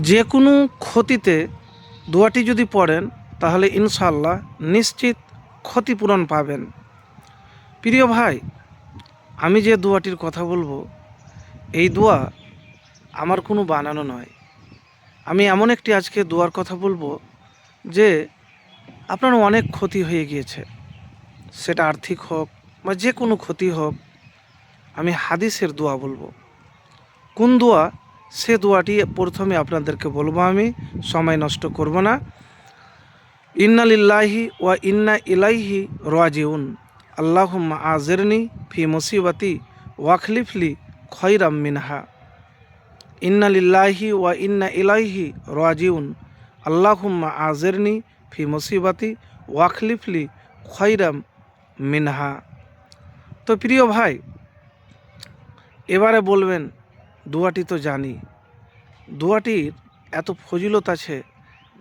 যে কোনো ক্ষতিতে দোয়াটি যদি পড়েন তাহলে ইনশাআল্লাহ নিশ্চিত ক্ষতিপূরণ পাবেন। প্রিয় ভাই, আমি যে দোয়াটির কথা বলবো এই দোয়া আমার কোনো বানানো নয়। আমি এমন একটি আজকে দোয়ার কথা বলবো যে আপনার অনেক ক্ষতি হয়ে গিয়েছে, সেটা আর্থিক হোক বা যে কোনো ক্ষতি হোক। আমি হাদিসের দোয়া বলবো। কোন দোয়া সে দোয়াটি প্রথমে আপনাদেরকে বলবো, আমি সময় নষ্ট করব না। ইন্না লিল্লাহি ওয়া ইন্না ইলাইহি রাজিউন আল্লাহুম্মা আজিরনি ফি মুসিবাতি ওয়াখলিফলি খয়রাম মিনহা। ইন্না লিল্লাহি ওয়া ইন্না ইলাইহি রাজিউন আল্লাহুম্মা আজিরনি ফি মুসিবাতি ওয়াখলিফলি খয়রাম মিনহা। তো প্রিয় ভাই, এবারে বলবেন দোয়াটি তো জানি, দোয়াটির এত ফজিলত আছে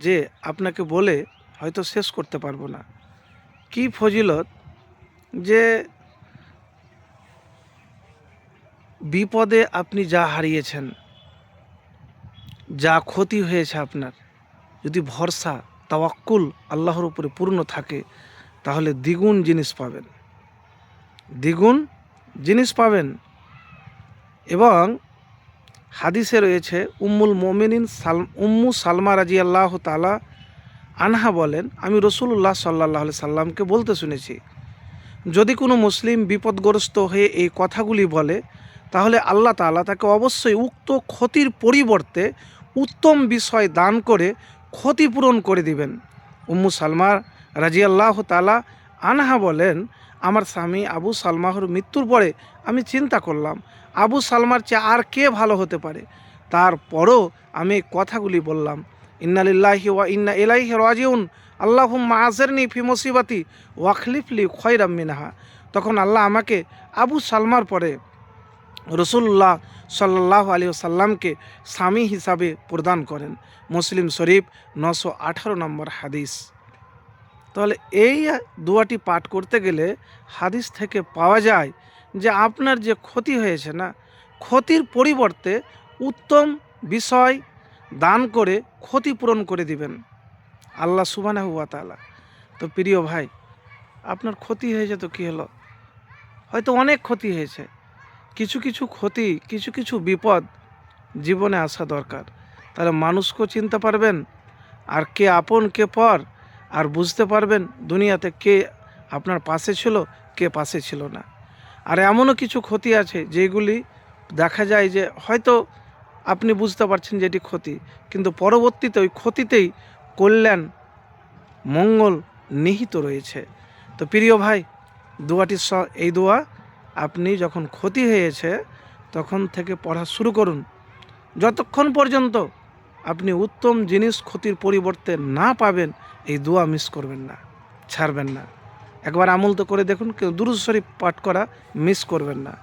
যে আপনাকে বলে হয়তো শেষ করতে পারবো না। কি ফজিলত! যে বিপদে আপনি যা হারিয়েছেন, যা ক্ষতি হয়েছে আপনার, যদি ভরসা তাওয়াক্কুল আল্লাহর উপরে পূর্ণ থাকে তাহলে দ্বিগুণ জিনিস পাবেন, দ্বিগুণ জিনিস পাবেন। এবং হাদিসে রয়েছে উম্মুল মোমিনিন উম্মু সালমা রাদিয়াল্লাহু তাআলা আনহা বলেন, আমি রাসূলুল্লাহ সাল্লাল্লাহু আলাইহি সাল্লামকে বলতে শুনেছি, যদি কোনো মুসলিম বিপদগ্রস্ত হয়ে এই কথাগুলি বলে তাহলে আল্লাহ তাআলা তাকে অবশ্যই উক্ত ক্ষতির পরিবর্তে উত্তম বিষয় দান করে ক্ষতিপূরণ করে দিবেন। উম্মু সালমা রাদিয়াল্লাহু তাআলা আনহা বলেন, আমার স্বামী আবু সালমাহর মৃত্যুর পরে আমি চিন্তা করলাম আবু সালমার চেয়ে আর কে ভালো হতে পারে। তারপরও আমি কথাগুলি বললাম, ইন্না লিল্লাহি ওয়া ইন্না ইলাইহি রাজিউন আল্লাহুম্মা আজিরনি ফি মুসিবাতি ওয়াখলিফলি খয়রাম মিনহা। তখন আল্লাহ আমাকে আবু সালমার পরে রাসূলুল্লাহ সাল্লাল্লাহু আলাইহি ওয়াসাল্লামকে স্বামী হিসাবে প্রদান করেন। মুসলিম শরীফ 918 নম্বর হাদিস। তাহলে এই দোয়াটি পাঠ করতে গেলে হাদিস থেকে পাওয়া যায় যে আপনার যে ক্ষতি হয়েছে না, ক্ষতির পরিবর্তে উত্তম বিষয় দান করে ক্ষতিপূরণ করে দিবেন আল্লাহ সুবহানাহু ওয়া তাআলা। তো প্রিয় ভাই, আপনার ক্ষতি হয়েছে তো কী হলো, হয়তো অনেক ক্ষতি হয়েছে, কিছু কিছু ক্ষতি, কিছু কিছু বিপদ জীবনে আসা দরকার। তাহলে মানুষকেও চিনতে পারবেন আর কে আপন কে পর, আর বুঝতে পারবেন দুনিয়াতে কে আপনার পাশে ছিল কে পাশে ছিল না। আর এমনও কিছু ক্ষতি আছে যেগুলি দেখা যায় যে হয়তো আপনি বুঝতে পারছেন যে এটি ক্ষতি, কিন্তু পরবর্তীতে ওই ক্ষতিতেই কল্যাণ মঙ্গল নিহিত রয়েছে। তো প্রিয় ভাই, দোয়াটি এই দোয়া আপনি যখন ক্ষতি হয়েছে তখন থেকে পড়া শুরু করুন, যতক্ষণ পর্যন্ত আপনি উত্তম জিনিস ক্ষতির পরিবর্তে না পাবেন এই দোয়া মিস করবেন না, ছাড়বেন না। একবার আমল তো করে দেখুন, কেউ দুরূদ শরীফ পাঠ করা মিস করবেন না।